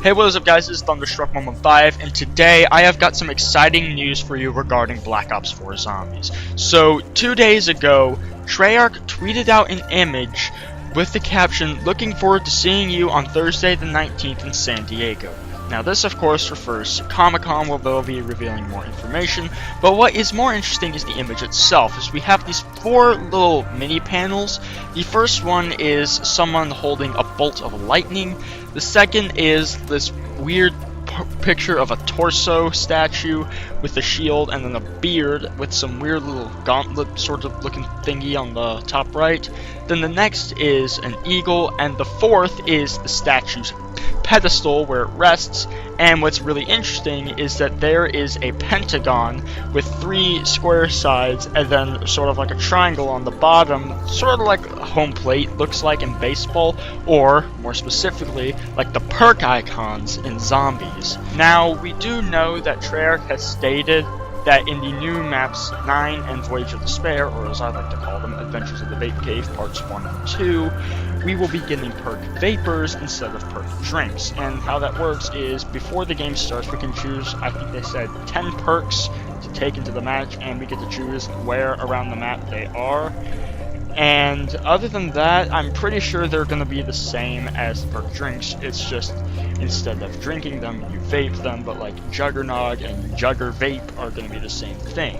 Hey, what is up guys, this is Thunderstruck115, and today I have got some exciting news for you regarding Black Ops 4 Zombies. So, 2 days ago, Treyarch tweeted out an image with the caption, "Looking forward to seeing you on Thursday the 19th in San Diego." Now this of course refers to Comic-Con, where they'll be revealing more information, but what is more interesting is the image itself, as we have these 4 little mini panels. The first one is someone holding a bolt of lightning, the second is this weird picture of a torso statue with a shield and then a beard with some weird little gauntlet sort of looking thingy on the top right. Then the next is an eagle, and the fourth is the statue's pedestal where it rests. And what's really interesting is that there is a pentagon with 3 square sides and then sort of like a triangle on the bottom, sort of like a home plate looks like in baseball, or more specifically like the Perk icons in Zombies. Now we do know that Treyarch has stated that in the new maps 9 and Voyage of Despair, or as I like to call them, Adventures of the Vape Cave Parts 1 and 2, we will be getting Perk Vapors instead of Perk Drinks. And how that works is, before the game starts, we can choose, I think they said, 10 perks to take into the match, and we get to choose where around the map they are. And other than that, I'm pretty sure they're going to be the same as the Perk Drinks. It's just, instead of drinking them, you vape them, but like Juggernog and Jugger Vape are going to be the same thing.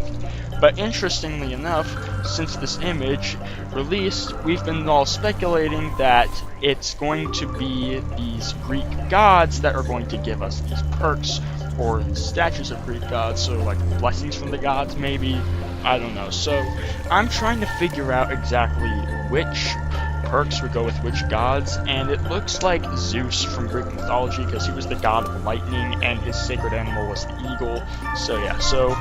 But interestingly enough, since this image released, we've been all speculating that it's going to be these Greek gods that are going to give us these perks, or statues of Greek gods, so like blessings from the gods maybe, I don't know. So I'm trying to figure out exactly which perks would go with which gods, and it looks like Zeus from Greek mythology, because he was the god of lightning and his sacred animal was the eagle. So yeah, so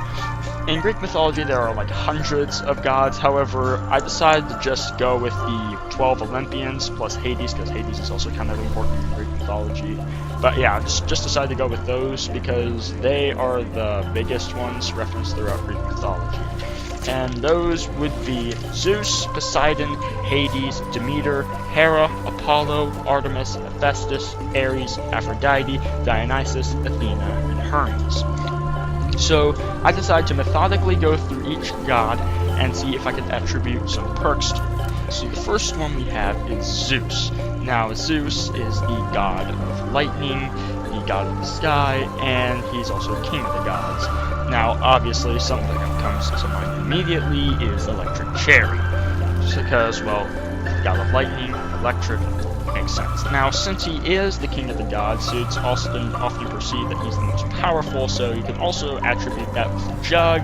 in Greek mythology there are like hundreds of gods. However, I decided to just go with the 12 Olympians plus Hades, because Hades is also kind of important in Greek mythology. But yeah, just decided to go with those because they are the biggest ones referenced throughout Greek mythology. And those would be Zeus, Poseidon, Hades, Demeter, Hera, Apollo, Artemis, Hephaestus, Ares, Aphrodite, Dionysus, Athena, and Hermes. So I decided to methodically go through each god and see if I could attribute some perks to it. So the first one we have is Zeus. Now Zeus is the god of lightning, the god of the sky, and he's also king of the gods. Now obviously something that comes to mind immediately is Electric Cherry, just because, well, the god of lightning, electric, makes sense. Now since he is the king of the gods, it's also often perceived that he's the most powerful, so you can also attribute that with the jug.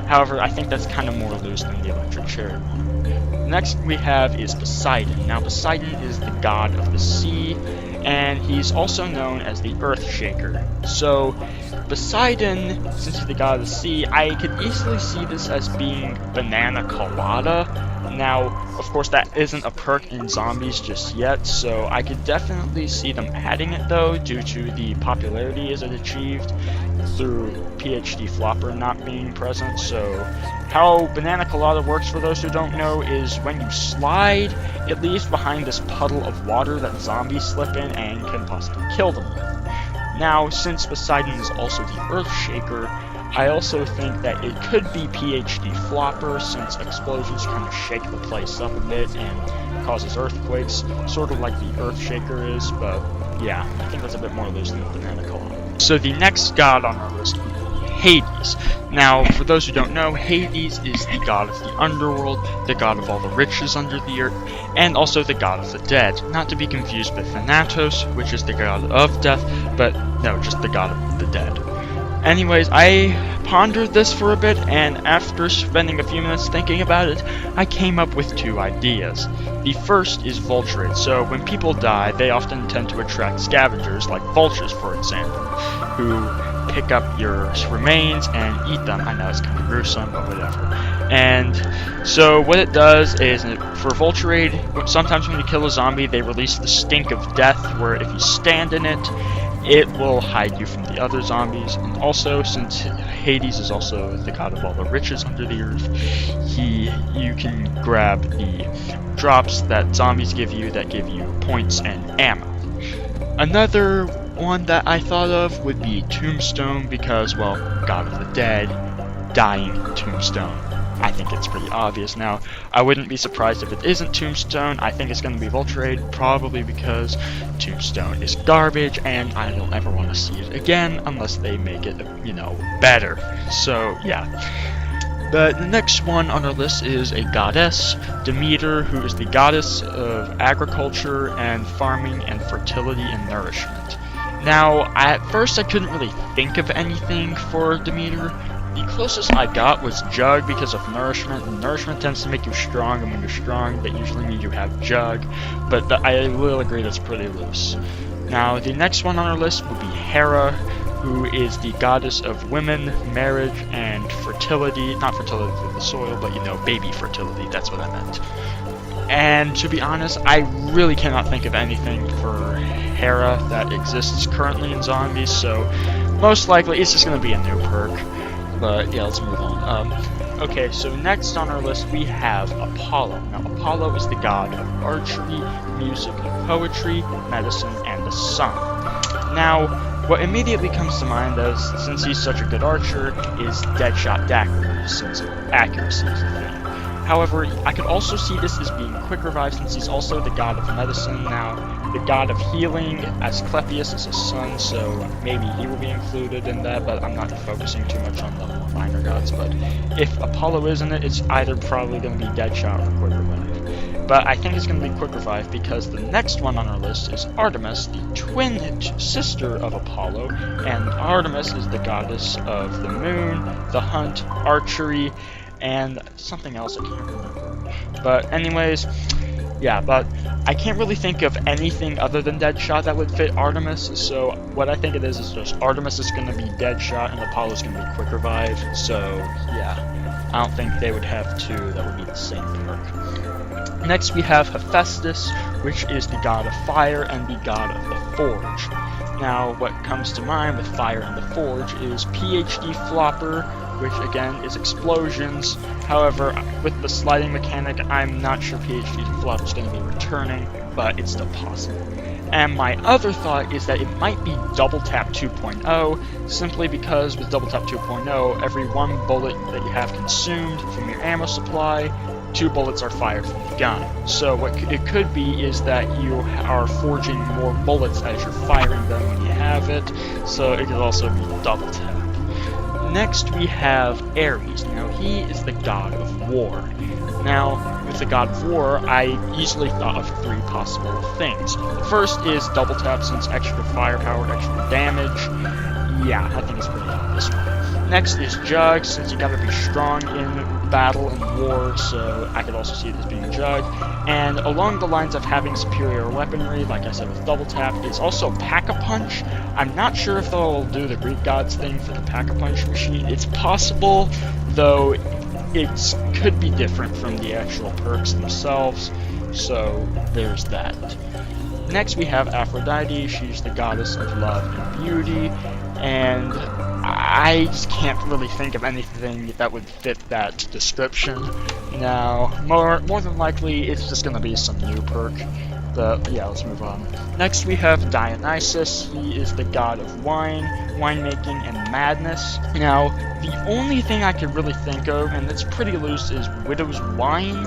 However, I think that's kind of more loose than the Electric Cherry one. Next we have is Poseidon. Now Poseidon is the god of the sea, and he's also known as the Earth Shaker. So Poseidon, since he's the god of the sea, I could easily see this as being Banana Colada. Now, of course, that isn't a perk in Zombies just yet, so I could definitely see them adding it though, due to the popularity as it achieved through PhD Flopper not being present. So how Banana Colada works, for those who don't know, is when you slide, it leaves behind this puddle of water that zombies slip in and can possibly kill them with. Now, since Poseidon is also the Earth Shaker, I also think that it could be PhD Flopper, since explosions kind of shake the place up a bit and causes earthquakes, sort of like the Earth Shaker is, but yeah, I think that's a bit more loose than the Banana Colada. So the next god on our list would be Hades. Now, for those who don't know, Hades is the god of the underworld, the god of all the riches under the earth, and also the god of the dead. Not to be confused with Thanatos, which is the god of death, but no, just the god of the dead. Anyways, I pondered this for a bit, and after spending a few minutes thinking about it, I came up with 2 ideas. The first is Vulturate. So when people die, they often tend to attract scavengers, like vultures for example, who pick up your remains and eat them. I know it's kind of gruesome, but whatever. And so what it does is, for Vulturate, sometimes when you kill a zombie, they release the stink of death, where if you stand in it, it will hide you from the other zombies. And also, since Hades is also the god of all the riches under the earth, you can grab the drops that zombies give you that give you points and ammo. Another one that I thought of would be Tombstone because, well, God of the Dead, dying Tombstone. I think it's pretty obvious now. I wouldn't be surprised if it isn't Tombstone. I think it's going to be Voltrade, probably because Tombstone is garbage, and I don't ever want to see it again unless they make it, you know, better. So, yeah. But the next one on our list is a goddess, Demeter, who is the goddess of agriculture and farming and fertility and nourishment. Now, at first I couldn't really think of anything for Demeter. The closest I got was Jug because of nourishment, and nourishment tends to make you strong, and when you're strong, that usually means you have Jug, but I will agree that's pretty loose. Now, the next one on our list would be Hera, who is the goddess of women, marriage, and fertility. Not fertility through the soil, but, you know, baby fertility, that's what I meant. And to be honest, I really cannot think of anything for Hera that exists currently in zombies, so most likely it's just going to be a new perk. But yeah, let's move on. Okay, so next on our list we have Apollo. Now, Apollo is the god of archery, music, poetry, medicine, and the sun. Now, what immediately comes to mind, since he's such a good archer, is Deadshot Dagger, since accuracy is a thing. However, I could also see this as being Quick Revive, since he's also the god of medicine. Now, the god of healing, Asclepius, is his son, so maybe he will be included in that, but I'm not focusing too much on the more minor gods. But if Apollo is in it, it's either probably going to be Deadshot or Quick Revive. But I think it's going to be Quick Revive because the next one on our list is Artemis, the twin sister of Apollo, and Artemis is the goddess of the moon, the hunt, archery, and something else I can't remember. But anyways, yeah, but I can't really think of anything other than Deadshot that would fit Artemis, so what I think it is just Artemis is going to be Deadshot and Apollo is going to be Quick Revive, so yeah, I don't think they would have two that would be the same perk. Next we have Hephaestus, which is the god of fire and the god of the forge. Now, what comes to mind with fire and the forge is PhD Flopper, which again is explosions. However, with the sliding mechanic, I'm not sure PhD Flopper is going to be returning, but it's still possible. And my other thought is that it might be Double Tap 2.0, simply because with Double Tap 2.0, every one bullet that you have consumed from your ammo supply, 2 bullets are fired from the gun. So what it could be is that you are forging more bullets as you're firing them when you have it, so it could also be Double Tap. Next we have Ares. Now, he is the god of war. Now, with the god of war, I easily thought of 3 possible things. The first is Double Tap, since extra firepower, extra damage. Yeah, I think it's pretty obvious one. Next is Jug, since you gotta be strong in battle and war, so I could also see it as being Jug. And along the lines of having superior weaponry, like I said with Double Tap, it's also Pack-a-Punch. I'm not sure if they'll do the Greek gods thing for the Pack-a-Punch machine. It's possible, though it could be different from the actual perks themselves, so there's that. Next we have Aphrodite. She's the goddess of love and beauty, and I just can't really think of anything that would fit that description. Now, more than likely, it's just going to be some new perk. But yeah, let's move on. Next we have Dionysus. He is the god of wine, winemaking, and madness. Now, the only thing I could really think of, and it's pretty loose, is Widow's Wine.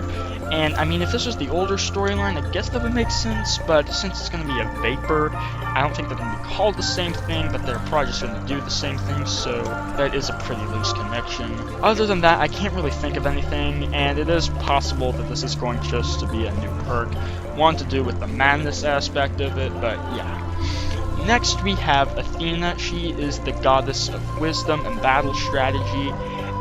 And I mean, if this was the older storyline, I guess that would make sense, but since it's going to be a vapor, I don't think they're going to be called the same thing, but they're probably just going to do the same thing, so that is a pretty loose connection. Other than that, I can't really think of anything, and it is possible that this is going just to be a new perk, one to do with the madness aspect of it, but yeah. Next we have Athena. She is the goddess of wisdom and battle strategy,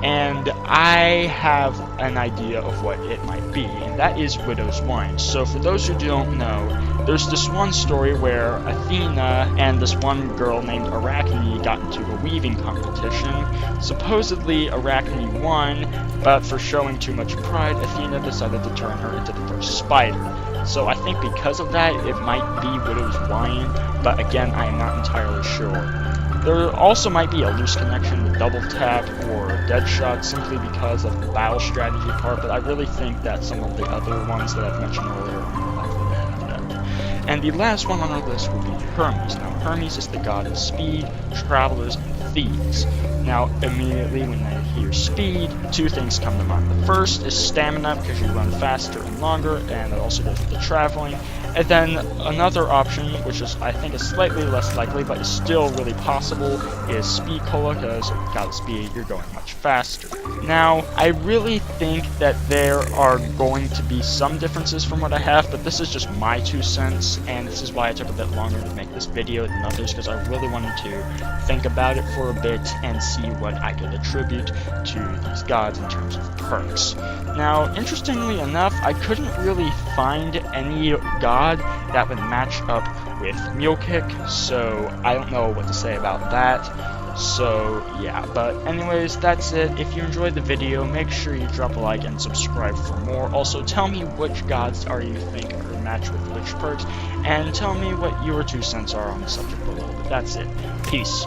and I have an idea of what it might be, and that is Widow's Wine. So for those who don't know, there's this one story where Athena and this one girl named Arachne got into a weaving competition. Supposedly Arachne won, but for showing too much pride, Athena decided to turn her into the first spider. So I think because of that, it might be Widow's Wine, but again, I am not entirely sure. There also might be a loose connection with Double Tap or Deadshot simply because of the battle strategy part, but I really think that some of the other ones that I've mentioned earlier are more likely to have that. And the last one on our list will be Hermes. Now, Hermes is the god of speed, travelers, and thieves. Now, immediately when I hear speed, two things come to mind. The first is stamina, because you run faster and longer, and it also goes with the traveling. And then another option, which is I think is slightly less likely, but is still really possible, is speed cola, because god of speed, you're going much faster. Now, I really think that there are going to be some differences from what I have, but this is just my 2 cents, and this is why I took a bit longer to make this video than others, because I really wanted to think about it for a bit and see what I could attribute to these gods in terms of perks. Now, interestingly enough, I couldn't really find any god that would match up with Mule Kick, so I don't know what to say about that. So yeah, but anyways, that's it. If you enjoyed the video, make sure you drop a like and subscribe for more. Also, tell me which gods are you think are matched with which perks, and tell me what your 2 cents are on the subject below. But that's it. Peace.